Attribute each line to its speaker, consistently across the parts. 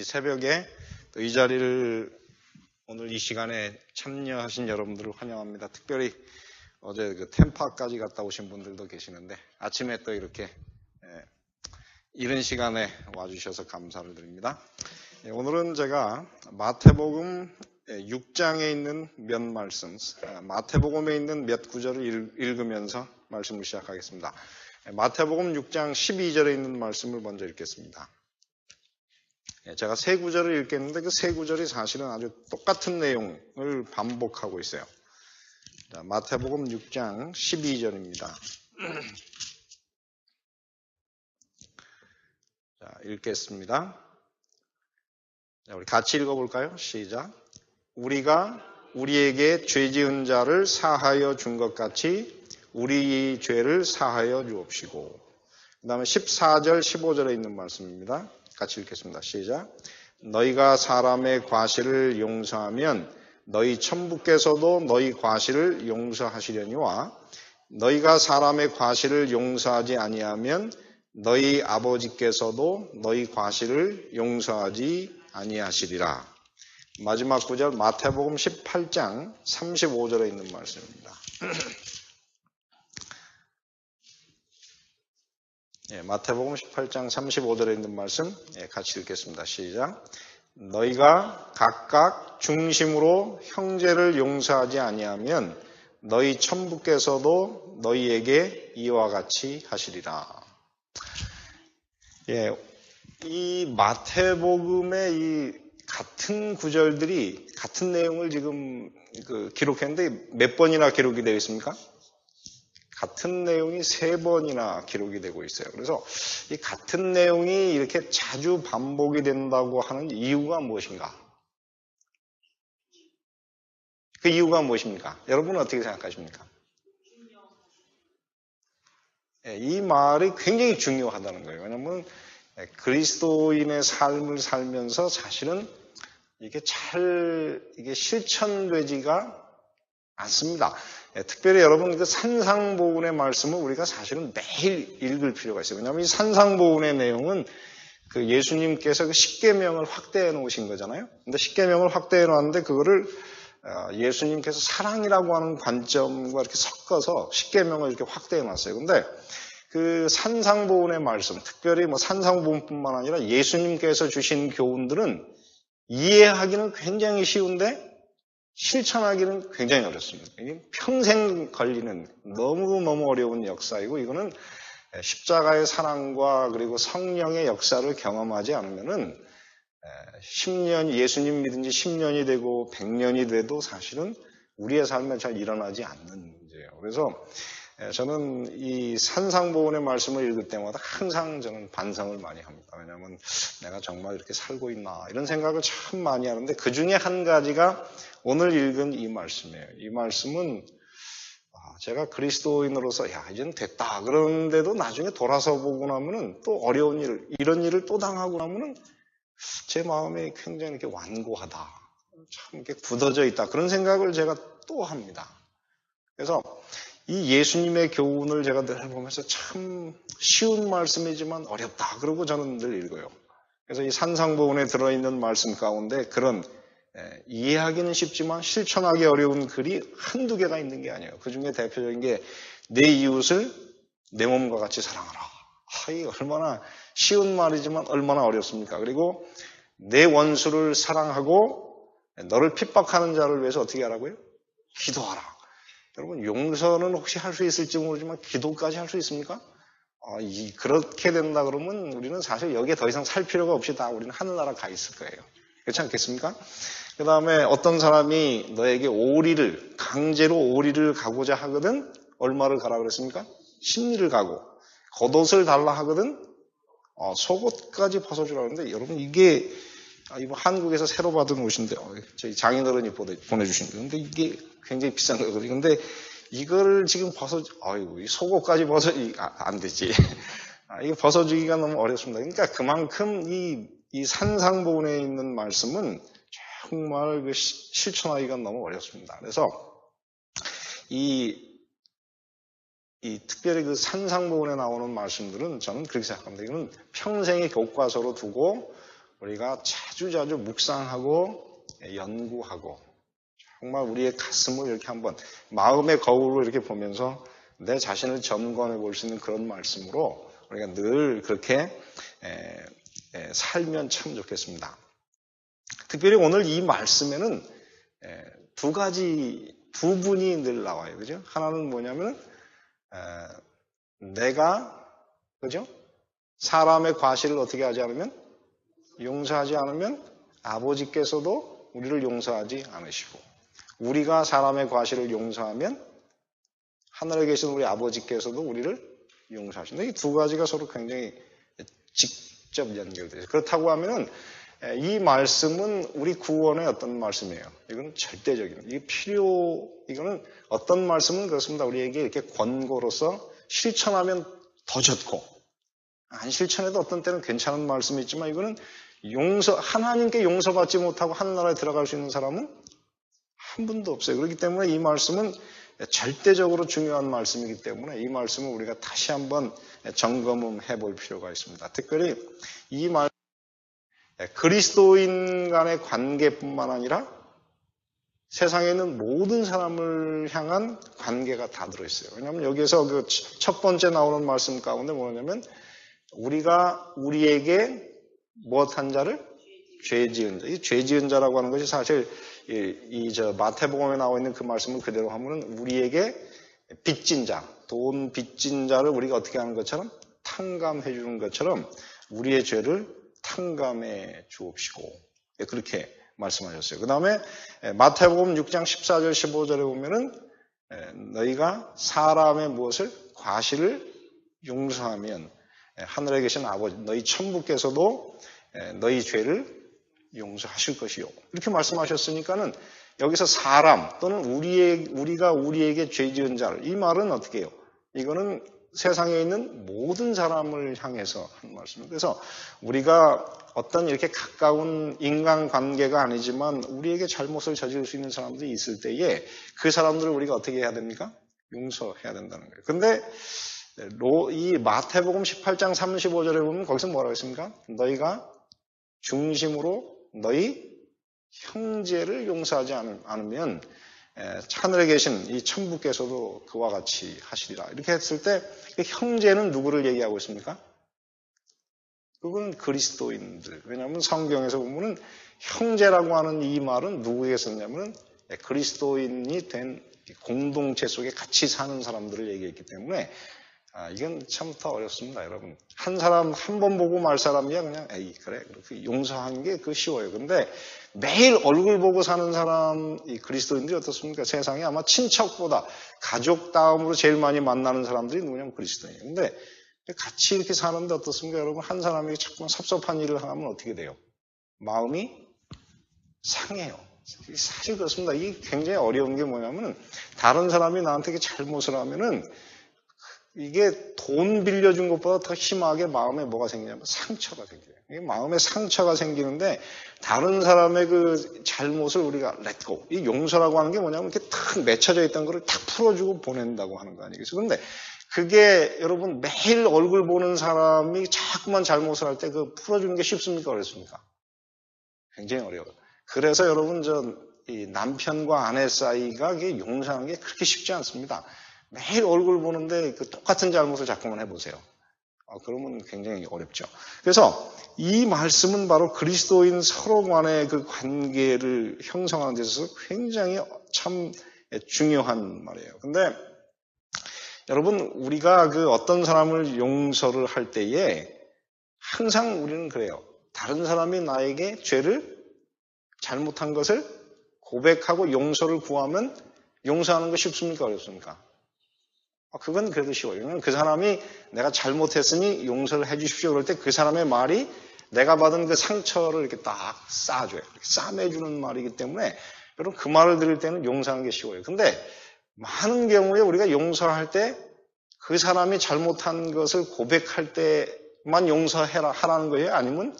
Speaker 1: 새벽에 또 이 자리를 오늘 이 시간에 참여하신 여러분들을 환영합니다. 특별히 어제 그 템파까지 갔다 오신 분들도 계시는데 아침에 또 이렇게 이른 시간에 와주셔서 감사를 드립니다. 오늘은 제가 마태복음 6장에 있는 몇 말씀, 마태복음에 있는 몇 구절을 읽으면서 말씀을 시작하겠습니다. 마태복음 6장 12절에 있는 말씀을 먼저 읽겠습니다. 제가 세 구절을 읽겠는데 그 세 구절이 사실은 아주 똑같은 내용을 반복하고 있어요. 자, 마태복음 6장 12절입니다. 자, 읽겠습니다. 자, 우리 같이 읽어볼까요? 시작. 우리가 우리에게 죄 지은 자를 사하여 준 것 같이 우리 죄를 사하여 주옵시고. 그 다음에 14절 15절에 있는 말씀입니다. 같이 읽겠습니다. 시작. 너희가 사람의 과실을 용서하면 너희 천부께서도 너희 과실을 용서하시려니와 너희가 사람의 과실을 용서하지 아니하면 너희 아버지께서도 너희 과실을 용서하지 아니하시리라. 마지막 구절 마태복음 18장 35절에 있는 말씀입니다. 마태복음 18장 35절에 있는 말씀 같이 읽겠습니다. 시작. 너희가 각각 중심으로 형제를 용서하지 아니하면 너희 천부께서도 너희에게 이와 같이 하시리라. 이 마태복음의 이 같은 구절들이 같은 내용을 지금 기록했는데 몇 번이나 기록이 되어 있습니까? 같은 내용이 3번이나 기록이 되고 있어요. 그래서 이 같은 내용이 이렇게 자주 반복이 된다고 하는 이유가 무엇인가? 그 이유가 무엇입니까? 여러분은 어떻게 생각하십니까? 이 말이 굉장히 중요하다는 거예요. 왜냐하면 그리스도인의 삶을 살면서 사실은 이게 실천되지가 않습니다. 특별히 여러분 그 산상보훈의 말씀을 우리가 사실은 매일 읽을 필요가 있어요. 왜냐하면 이 산상보훈의 내용은 그 예수님께서 그 십계명을 확대해 놓으신 거잖아요. 근데 십계명을 확대해 놓았는데 그거를 예수님께서 사랑이라고 하는 관점과 이렇게 섞어서 십계명을 이렇게 확대해 놨어요. 근데 그 산상보훈의 말씀, 특별히 뭐 산상보훈뿐만 아니라 예수님께서 주신 교훈들은 이해하기는 굉장히 쉬운데 실천하기는 굉장히 어렵습니다. 이게 평생 걸리는 너무너무 어려운 역사이고 이거는 십자가의 사랑과 그리고 성령의 역사를 경험하지 않으면은 10년, 예수님 믿은 지 10년이 되고 100년이 돼도 사실은 우리의 삶에 잘 일어나지 않는 문제예요. 그래서 저는 이 산상보훈의 말씀을 읽을 때마다 항상 저는 반성을 많이 합니다. 왜냐하면 내가 정말 이렇게 살고 있나 이런 생각을 참 많이 하는데 그 중에 한 가지가 오늘 읽은 이 말씀이에요. 이 말씀은 제가 그리스도인으로서 이제는 됐다 그러는데도 나중에 돌아서 보고 나면은 또 어려운 일, 이런 일을 또 당하고 나면은 제 마음이 굉장히 이렇게 완고하다. 참 이렇게 굳어져 있다. 그런 생각을 제가 또 합니다. 그래서 이 예수님의 교훈을 제가 늘 보면서 참 쉬운 말씀이지만 어렵다. 그러고 저는 늘 읽어요. 그래서 이 산상보훈에 들어있는 말씀 가운데 그런 이해하기는 쉽지만 실천하기 어려운 글이 한두 개가 있는 게 아니에요. 그 중에 대표적인 게 내 이웃을 내 몸과 같이 사랑하라. 이게 얼마나 쉬운 말이지만 얼마나 어렵습니까? 그리고 내 원수를 사랑하고 너를 핍박하는 자를 위해서 어떻게 하라고요? 기도하라. 여러분 용서는 혹시 할 수 있을지 모르지만 기도까지 할 수 있습니까? 그렇게 된다 그러면 우리는 사실 여기에 더 이상 살 필요가 없이 다 우리는 하늘나라 가 있을 거예요. 그렇지 않겠습니까? 그 다음에 어떤 사람이 너에게 강제로 오리를 가고자 하거든 얼마를 가라 그랬습니까? 십리를 가고 겉옷을 달라 하거든 속옷까지 벗어주라 그러는데 여러분 이게 이번 한국에서 새로 받은 옷인데 저희 장인어른이 보내주신 거예요. 근데 이게 굉장히 비싼 거거든요. 근데 이걸 지금 이 속옷까지 안 되지. 이거 벗어주기가 너무 어렵습니다. 그러니까 그만큼 이 산상보훈에 있는 말씀은 정말 실천하기가 너무 어렵습니다. 그래서 특별히 그 산상보훈에 나오는 말씀들은 저는 그렇게 생각합니다. 이거는 평생의 교과서로 두고 우리가 자주자주 묵상하고 연구하고 정말 우리의 가슴을 이렇게 한번 마음의 거울로 이렇게 보면서 내 자신을 점검해 볼 수 있는 그런 말씀으로 우리가 늘 그렇게 살면 참 좋겠습니다. 특별히 오늘 이 말씀에는 두 분이 늘 나와요. 그죠? 하나는 뭐냐면 내가 그죠? 사람의 과실을 어떻게 하지 않으면 용서하지 않으면 아버지께서도 우리를 용서하지 않으시고 우리가 사람의 과실을 용서하면 하늘에 계신 우리 아버지께서도 우리를 용서하신다. 이 두 가지가 서로 굉장히 직접 연결돼요. 그렇다고 하면은 이 말씀은 우리 구원의 어떤 말씀이에요. 이건 절대적인. 이거는 어떤 말씀은 그렇습니다. 우리에게 이렇게 권고로서 실천하면 더 좋고 안 실천해도 어떤 때는 괜찮은 말씀이 있지만 이거는 하나님께 용서받지 못하고 하늘나라에 들어갈 수 있는 사람은 한 분도 없어요. 그렇기 때문에 이 말씀은 절대적으로 중요한 말씀이기 때문에 이 말씀을 우리가 다시 한번 점검해 볼 필요가 있습니다. 특별히 이 말씀 그리스도인 간의 관계뿐만 아니라 세상에 있는 모든 사람을 향한 관계가 다 들어있어요. 왜냐하면 여기에서 그 첫 번째 나오는 말씀 가운데 뭐냐면 우리가 우리에게 무엇한 자를? 죄 지은 자. 이 죄 지은 자라고 하는 것이 사실 마태복음에 나와 있는 그 말씀을 그대로 하면은 우리에게 빚진 자, 돈 빚진 자를 우리가 어떻게 하는 것처럼 탕감해 주는 것처럼 우리의 죄를 탕감해 주옵시고 그렇게 말씀하셨어요. 그 다음에 마태복음 6장 14절 15절에 보면은 너희가 사람의 무엇을? 과실을 용서하면 하늘에 계신 아버지 너희 천부께서도 너희 죄를 용서하실 것이요. 이렇게 말씀하셨으니까는 여기서 사람 또는 우리가 우리에게 죄 지은 자를 이 말은 어떻게 해요? 이거는 세상에 있는 모든 사람을 향해서 한 말씀입니다. 그래서 우리가 어떤 이렇게 가까운 인간관계가 아니지만 우리에게 잘못을 저지를 수 있는 사람들이 있을 때에 그 사람들을 우리가 어떻게 해야 됩니까? 용서해야 된다는 거예요. 근데 이 마태복음 18장 35절에 보면 거기서 뭐라고 했습니까? 너희가 중심으로 너희 형제를 용서하지 않으면 하늘에 계신 이 천부께서도 그와 같이 하시리라. 이렇게 했을 때 그 형제는 누구를 얘기하고 있습니까? 그건 그리스도인들. 왜냐하면 성경에서 보면은 형제라고 하는 이 말은 누구에게 썼냐면 그리스도인이 된 공동체 속에 같이 사는 사람들을 얘기했기 때문에 이건 참 더 어렵습니다, 여러분. 한 사람 한 번 보고 말 사람이야 그냥 에이 그래 그렇게 용서하는 게 그 쉬워요. 근데 매일 얼굴 보고 사는 사람 이 그리스도인들이 어떻습니까? 세상에 아마 친척보다 가족 다음으로 제일 많이 만나는 사람들이 누구냐면 그리스도인이에요. 근데 같이 이렇게 사는데 어떻습니까, 여러분? 한 사람에게 자꾸만 섭섭한 일을 하면 어떻게 돼요? 마음이 상해요. 사실 그렇습니다. 이게 굉장히 어려운 게 뭐냐면 다른 사람이 나한테 잘못을 하면은 이게 돈 빌려준 것보다 더 심하게 마음에 뭐가 생기냐면 상처가 생겨요. 이게 마음에 상처가 생기는데 다른 사람의 그 잘못을 우리가 let go. 이 용서라고 하는 게 뭐냐면 이렇게 탁 맺혀져 있던 거를 탁 풀어주고 보낸다고 하는 거 아니겠어요? 그런데 그게 여러분 매일 얼굴 보는 사람이 자꾸만 잘못을 할 때 그 풀어주는 게 쉽습니까? 어렵습니까? 굉장히 어려워요. 그래서 여러분 이 남편과 아내 사이가 이게 용서하는 게 그렇게 쉽지 않습니다. 매일 얼굴 보는데 그 똑같은 잘못을 자꾸만 해보세요. 그러면 굉장히 어렵죠. 그래서 이 말씀은 바로 그리스도인 서로 간의 그 관계를 형성하는 데 있어서 굉장히 참 중요한 말이에요. 근데 여러분 우리가 그 어떤 사람을 용서를 할 때에 항상 우리는 그래요. 다른 사람이 나에게 죄를 잘못한 것을 고백하고 용서를 구하면 용서하는 거 쉽습니까? 어렵습니까? 그건 그래도 쉬워요. 왜냐하면 그 사람이 내가 잘못했으니 용서를 해 주십시오. 그럴 때 그 사람의 말이 내가 받은 그 상처를 이렇게 딱 쌓아줘요. 이렇게 싸매주는 말이기 때문에 여러분 그 말을 들을 때는 용서하는 게 쉬워요. 근데 많은 경우에 우리가 용서할 때 그 사람이 잘못한 것을 고백할 때만 하라는 거예요? 아니면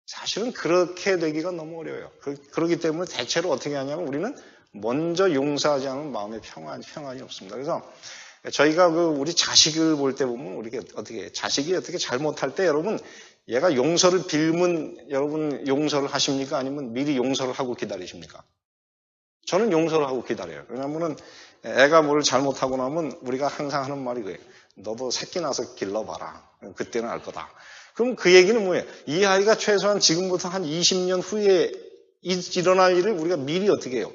Speaker 1: 사실은 그렇게 되기가 너무 어려워요. 그렇기 때문에 대체로 어떻게 하냐면 우리는 먼저 용서하지 않으면 마음에 평안이 없습니다. 그래서 저희가 우리 자식을 볼 때 보면 자식이 어떻게 잘못할 때 여러분 얘가 용서를 빌면 여러분 용서를 하십니까? 아니면 미리 용서를 하고 기다리십니까? 저는 용서를 하고 기다려요. 왜냐하면 애가 뭘 잘못하고 나면 우리가 항상 하는 말이 그래요. 너도 새끼 나서 길러봐라. 그때는 알 거다. 그럼 그 얘기는 뭐예요? 이 아이가 최소한 지금부터 한 20년 후에 일어날 일을 우리가 미리 어떻게 해요?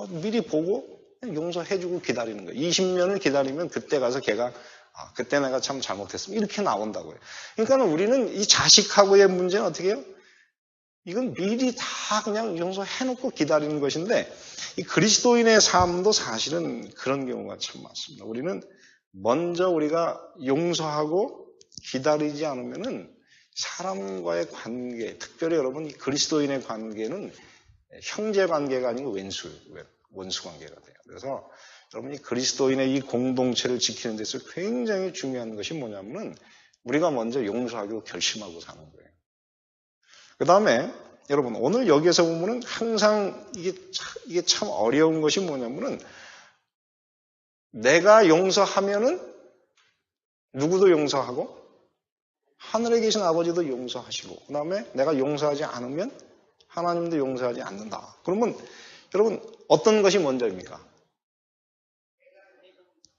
Speaker 1: 미리 보고 용서해주고 기다리는 거예요. 20년을 기다리면 그때 가서 걔가 그때 내가 참 잘못했으면 이렇게 나온다고요. 그러니까 우리는 이 자식하고의 문제는 어떻게 해요? 이건 미리 다 그냥 용서해놓고 기다리는 것인데 이 그리스도인의 삶도 사실은 그런 경우가 참 많습니다. 우리는 먼저 우리가 용서하고 기다리지 않으면은 사람과의 관계, 특별히 여러분 이 그리스도인의 관계는 형제 관계가 아니고 원수 관계가 돼요. 그래서 여러분이 그리스도인의 이 공동체를 지키는 데서 굉장히 중요한 것이 뭐냐면은 우리가 먼저 용서하기로 결심하고 사는 거예요. 그 다음에 여러분 오늘 여기에서 보면은 항상 이게 참 어려운 것이 뭐냐면은 내가 용서하면은 누구도 용서하고 하늘에 계신 아버지도 용서하시고 그 다음에 내가 용서하지 않으면 하나님도 용서하지 않는다. 그러면 여러분 어떤 것이 먼저입니까?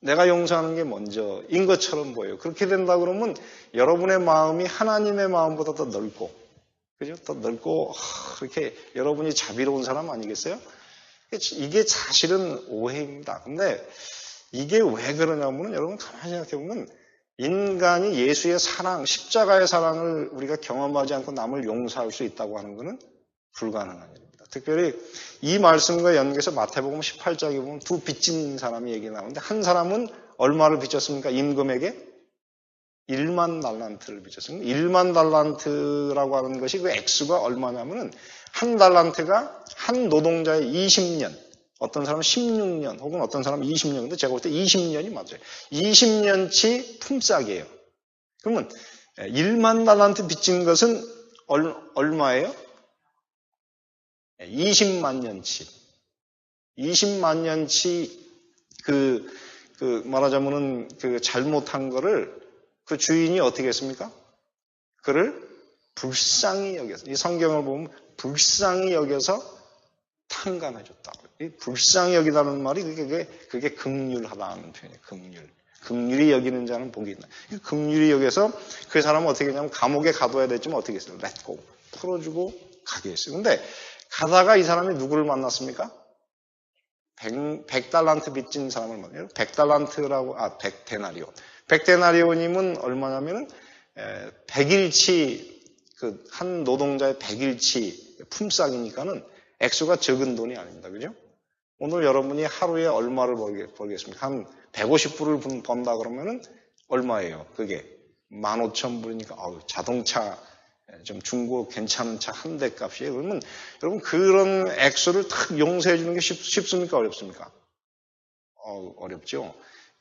Speaker 1: 내가 용서하는 게 먼저인 것처럼 보여요. 그렇게 된다 그러면 여러분의 마음이 하나님의 마음보다 더 넓고 그죠? 더 넓고 그렇게 여러분이 자비로운 사람 아니겠어요? 이게 사실은 오해입니다. 근데 이게 왜 그러냐면 여러분 가만히 생각해 보면 인간이 예수의 사랑, 십자가의 사랑을 우리가 경험하지 않고 남을 용서할 수 있다고 하는 것은 불가능한 일입니다. 특별히 이 말씀과 연계해서 마태복음 18장에 보면 두 빚진 사람이 얘기 나오는데 한 사람은 얼마를 빚졌습니까? 임금에게 1만 달란트를 빚졌습니다. 1만 달란트라고 하는 것이 그 액수가 얼마냐면은 한 달란트가 한 노동자의 20년, 어떤 사람은 16년, 혹은 어떤 사람은 20년인데 제가 볼 때 20년이 맞아요. 20년치 품삯이에요. 그러면 1만 달란트 빚진 것은 얼마예요? 20만 년치. 20만 년치 말하자면은 그 잘못한 거를 그 주인이 어떻게 했습니까? 그를 불쌍히 여겨서, 이 성경을 보면 불쌍히 여겨서 탕감해줬다. 이 불쌍히 여기다는 말이 그게 긍휼하다는 표현이에요. 긍휼. 긍휼히 여기는 자는 복이 있다. 긍휼히 여겨서 그 사람은 어떻게 했냐면 감옥에 가둬야 됐지만 어떻게 했어요? 렛고 풀어주고 가게 했어요. 근데 가다가 이 사람이 누구를 만났습니까? 100달란트 빚진 사람을 만나요. 100달란트라고, 100데나리온. 100데나리온이면 얼마냐면은 100일치, 한 노동자의 100일치 품삯이니까는 액수가 적은 돈이 아닙니다. 그죠? 오늘 여러분이 하루에 얼마를 벌겠습니까? 한 150불을 번다 그러면은 얼마예요? 그게 15,000불이니까, 자동차, 좀 중고 괜찮은 차 한 대 값이에요. 그러면 여러분 그런 액수를 탁 용서해 주는 게 쉽습니까? 어렵습니까? 어렵죠.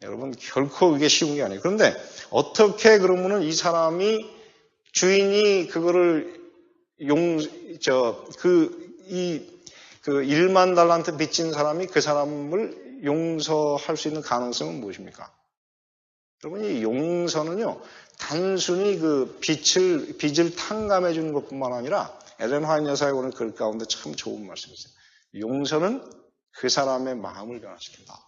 Speaker 1: 여러분 결코 그게 쉬운 게 아니에요. 그런데 어떻게 그러면은 이 사람이 주인이 그거를 1만 달란트 빚진 사람이 그 사람을 용서할 수 있는 가능성은 무엇입니까? 여러분 이 용서는요 단순히 그 빚을 탕감해 주는 것뿐만 아니라 엘렌 화이트 여사의 오늘 글 가운데 참 좋은 말씀이었어요. 용서는 그 사람의 마음을 변화시킨다.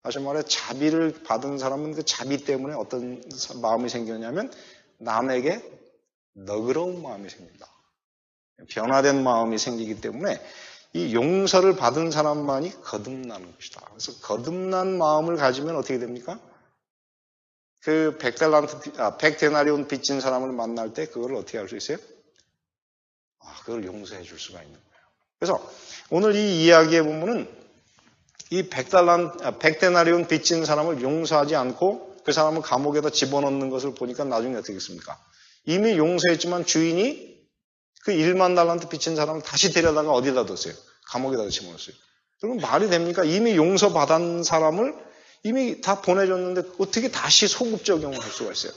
Speaker 1: 다시 말해 자비를 받은 사람은 그 자비 때문에 어떤 마음이 생기냐면 남에게 너그러운 마음이 생긴다. 변화된 마음이 생기기 때문에 이 용서를 받은 사람만이 거듭나는 것이다. 그래서 거듭난 마음을 가지면 어떻게 됩니까? 그 100데나리온 빚진 사람을 만날 때 그걸 어떻게 할 수 있어요? 그걸 용서해 줄 수가 있는 거예요. 그래서 오늘 이 이야기에 보면은 이 100데나리온 빚진 사람을 용서하지 않고 그 사람을 감옥에다 집어넣는 것을 보니까 나중에 어떻게 했습니까? 이미 용서했지만 주인이 그 1만 달란트 빚진 사람을 다시 데려다가 어디다 뒀어요? 감옥에다 집어넣었어요. 그러면 말이 됩니까? 이미 용서받은 사람을 이미 다 보내줬는데 어떻게 다시 소급 적용을 할 수가 있어요?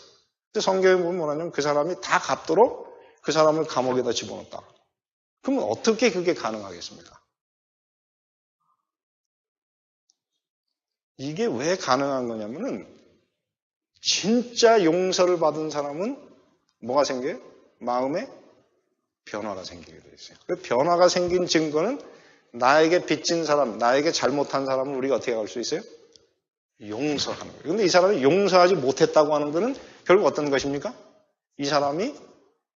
Speaker 1: 근데 성경에 보면 뭐냐면 그 사람이 다 갚도록 그 사람을 감옥에다 집어넣었다. 그러면 어떻게 그게 가능하겠습니까? 이게 왜 가능한 거냐면은 진짜 용서를 받은 사람은 뭐가 생겨요? 마음에 변화가 생기게 돼 있어요. 그 변화가 생긴 증거는 나에게 빚진 사람, 나에게 잘못한 사람을 우리가 어떻게 할 수 있어요? 용서하는 거예요. 그런데 이 사람이 용서하지 못했다고 하는 것은 결국 어떤 것입니까? 이 사람이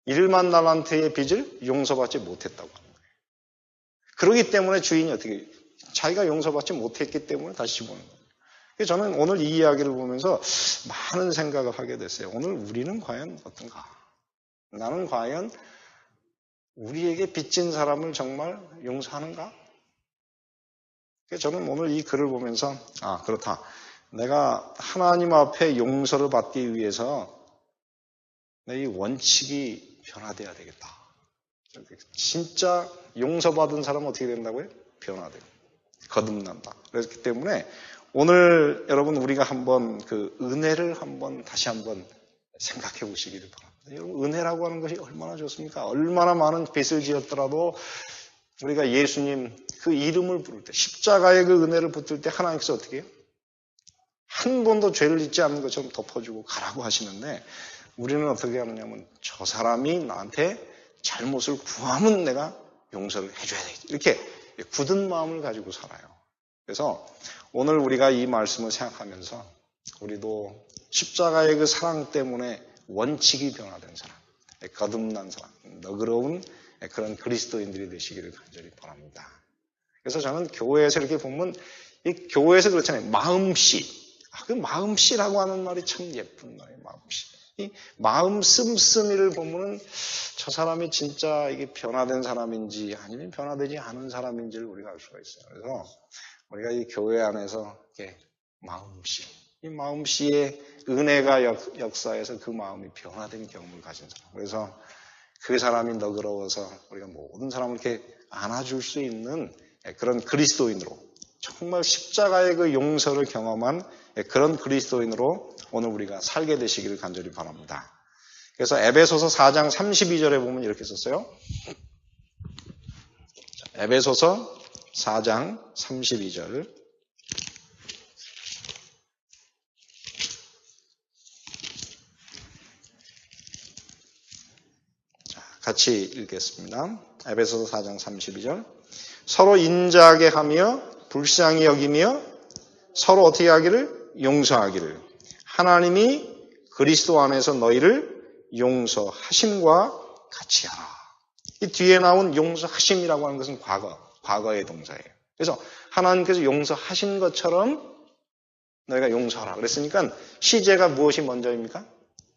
Speaker 1: 1만 달란트의 빚을 용서받지 못했다고 하는 거예요. 그렇기 때문에 주인이 어떻게 자기가 용서받지 못했기 때문에 다시 집어넣는 거예요. 그래서 저는 오늘 이 이야기를 보면서 많은 생각을 하게 됐어요. 오늘 우리는 과연 어떤가? 나는 과연 우리에게 빚진 사람을 정말 용서하는가? 그래서 저는 오늘 이 글을 보면서 그렇다. 내가 하나님 앞에 용서를 받기 위해서 내 이 원칙이 변화돼야 되겠다. 진짜 용서받은 사람은 어떻게 된다고요? 변화돼요. 거듭난다. 그렇기 때문에 오늘 여러분 우리가 한번 그 은혜를 다시 한번 생각해 보시기를 바랍니다. 여러분 은혜라고 하는 것이 얼마나 좋습니까? 얼마나 많은 빚을 지었더라도 우리가 예수님 그 이름을 부를 때 십자가의 그 은혜를 붙들 때 하나님께서 어떻게 해요? 한 번도 죄를 짓지 않는 것처럼 덮어주고 가라고 하시는데 우리는 어떻게 하느냐면 저 사람이 나한테 잘못을 구하면 내가 용서를 해줘야 되겠지. 이렇게 굳은 마음을 가지고 살아요. 그래서 오늘 우리가 이 말씀을 생각하면서 우리도 십자가의 그 사랑 때문에 원칙이 변화된 사람, 거듭난 사람, 너그러운 그런 그리스도인들이 되시기를 간절히 바랍니다. 그래서 저는 교회에서 이렇게 보면 이 교회에서 그렇잖아요. 마음씨. 그 마음씨라고 하는 말이 참 예쁜 말이에요. 마음씨. 이 마음 씀씀이를 보면은 저 사람이 진짜 이게 변화된 사람인지 아니면 변화되지 않은 사람인지를 우리가 알 수가 있어요. 그래서 우리가 이 교회 안에서 이렇게 마음씨, 이 마음씨의 은혜가 역사에서 그 마음이 변화된 경험을 가진 사람. 그래서 그 사람이 너그러워서 우리가 모든 사람을 이렇게 안아줄 수 있는 그런 그리스도인으로 정말 십자가의 그 용서를 경험한 그런 그리스도인으로 오늘 우리가 살게 되시기를 간절히 바랍니다. 그래서 에베소서 4장 32절에 보면 이렇게 썼어요. 에베소서 4장 32절. 같이 읽겠습니다. 에베소서 4장 32절. 서로 인자하게 하며 불쌍히 여기며 서로 어떻게 하기를? 용서하기를. 하나님이 그리스도 안에서 너희를 용서하심과 같이 하라. 이 뒤에 나온 용서하심이라고 하는 것은 과거의 동사예요. 그래서 하나님께서 용서하신 것처럼 너희가 용서하라. 그랬으니까 시제가 무엇이 먼저입니까?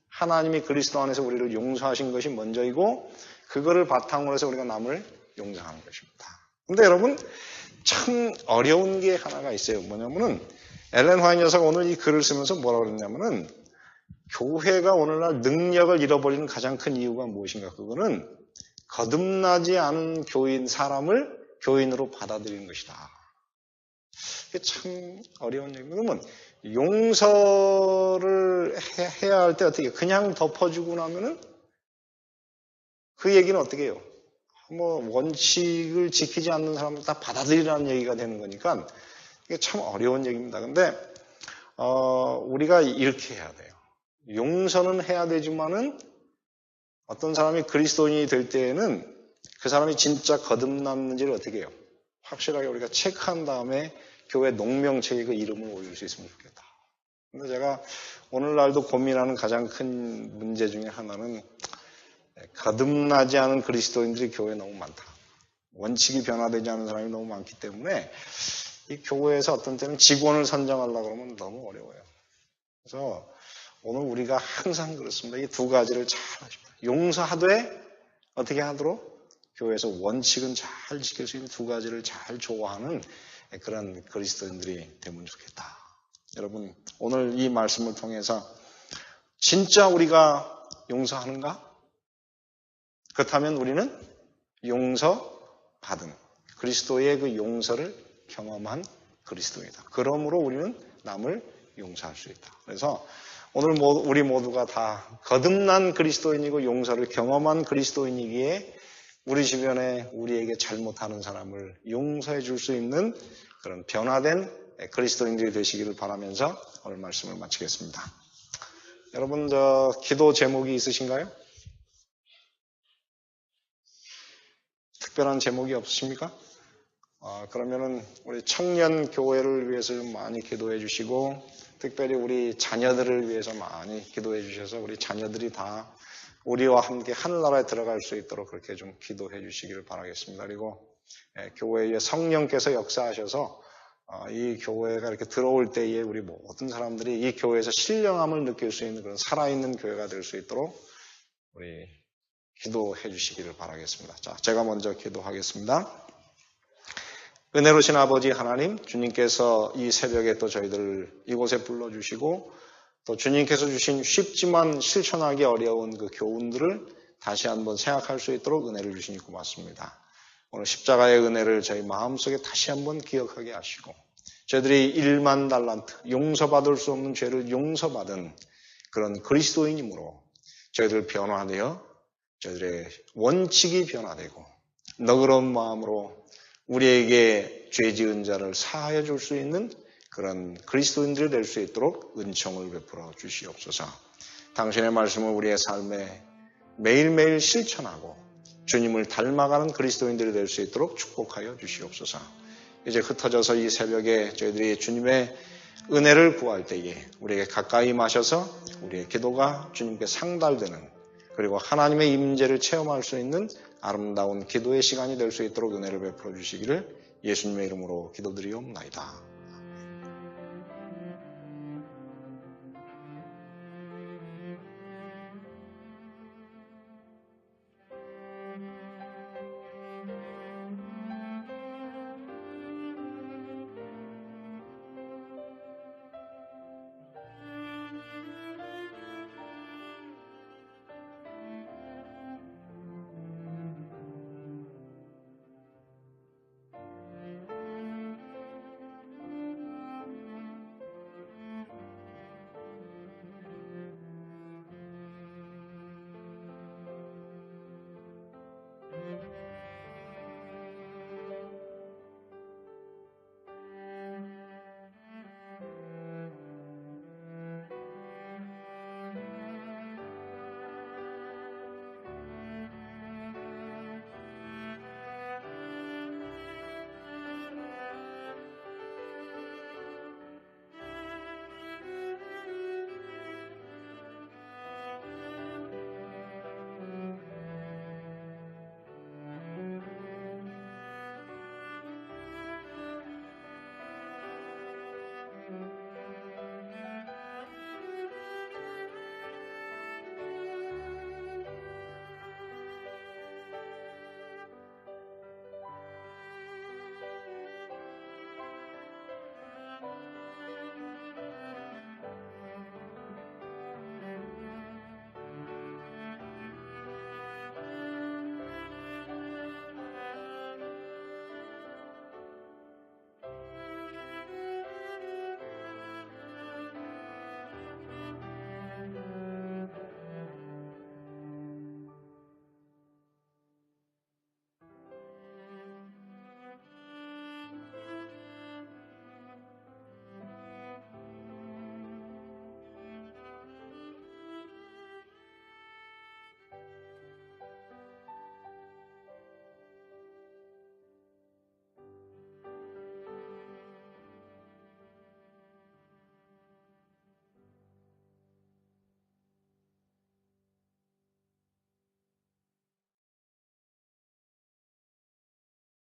Speaker 1: 하나님이 그리스도 안에서 우리를 용서하신 것이 먼저이고 그거를 바탕으로 해서 우리가 남을 용서하는 것입니다. 근데 여러분 참 어려운 게 하나가 있어요. 뭐냐면은 엘렌 화이트 여사가 오늘 이 글을 쓰면서 뭐라고 그랬냐면은 교회가 오늘날 능력을 잃어버리는 가장 큰 이유가 무엇인가? 그거는 거듭나지 않은 사람을 교인으로 받아들이는 것이다. 이게 참 어려운 얘기입니다. 그러면 용서를 해야 할 때 어떻게 그냥 덮어주고 나면은 그 얘기는 어떻게 해요? 원칙을 지키지 않는 사람을 다 받아들이라는 얘기가 되는 거니까 이게 참 어려운 얘기입니다. 근데 우리가 이렇게 해야 돼요. 용서는 해야 되지만은 어떤 사람이 그리스도인이 될 때에는 그 사람이 진짜 거듭났는지를 어떻게 해요? 확실하게 우리가 체크한 다음에 교회 농명책에 그 이름을 올릴 수 있으면 좋겠다. 근데 제가 오늘날도 고민하는 가장 큰 문제 중에 하나는 거듭나지 않은 그리스도인들이 교회에 너무 많다. 원칙이 변화되지 않은 사람이 너무 많기 때문에 이 교회에서 어떤 때는 직원을 선정하려고 그러면 너무 어려워요. 그래서 오늘 우리가 항상 그렇습니다. 이 두 가지를 잘 하십니다. 용서하되 어떻게 하도록 교회에서 원칙은 잘 지킬 수 있는 두 가지를 잘 좋아하는 그런 그리스도인들이 되면 좋겠다. 여러분 오늘 이 말씀을 통해서 진짜 우리가 용서하는가? 그렇다면 우리는 용서받은 그리스도의 그 용서를 경험한 그리스도이다. 그러므로 우리는 남을 용서할 수 있다. 그래서 오늘 우리 모두가 다 거듭난 그리스도인이고 용서를 경험한 그리스도인이기에 우리 주변에 우리에게 잘못하는 사람을 용서해 줄 수 있는 그런 변화된 그리스도인들이 되시기를 바라면서 오늘 말씀을 마치겠습니다. 여러분 기도 제목이 있으신가요? 특별한 제목이 없으십니까? 그러면은 우리 청년 교회를 위해서 좀 많이 기도해 주시고, 특별히 우리 자녀들을 위해서 많이 기도해 주셔서 우리 자녀들이 다 우리와 함께 하늘나라에 들어갈 수 있도록 그렇게 좀 기도해 주시기를 바라겠습니다. 그리고 교회에 성령께서 역사하셔서 이 교회가 이렇게 들어올 때에 우리 모든 사람들이 이 교회에서 신령함을 느낄 수 있는 그런 살아있는 교회가 될 수 있도록 우리 기도해 주시기를 바라겠습니다. 자, 제가 먼저 기도하겠습니다. 은혜로우신 아버지 하나님, 주님께서 이 새벽에 또 저희들을 이곳에 불러주시고 또 주님께서 주신 쉽지만 실천하기 어려운 그 교훈들을 다시 한번 생각할 수 있도록 은혜를 주시니 고맙습니다. 오늘 십자가의 은혜를 저희 마음속에 다시 한번 기억하게 하시고 저희들이 1만 달란트 용서받을 수 없는 죄를 용서받은 그런 그리스도인이므로 저희들 변화되어 저희들의 원칙이 변화되고 너그러운 마음으로 우리에게 죄 지은 자를 사하여 줄 수 있는 그런 그리스도인들이 될 수 있도록 은총을 베풀어 주시옵소서. 당신의 말씀을 우리의 삶에 매일매일 실천하고 주님을 닮아가는 그리스도인들이 될 수 있도록 축복하여 주시옵소서. 이제 흩어져서 이 새벽에 저희들이 주님의 은혜를 구할 때에 우리에게 가까이 마셔서 우리의 기도가 주님께 상달되는 그리고 하나님의 임재를 체험할 수 있는 아름다운 기도의 시간이 될 수 있도록 은혜를 베풀어 주시기를 예수님의 이름으로 기도드리옵나이다.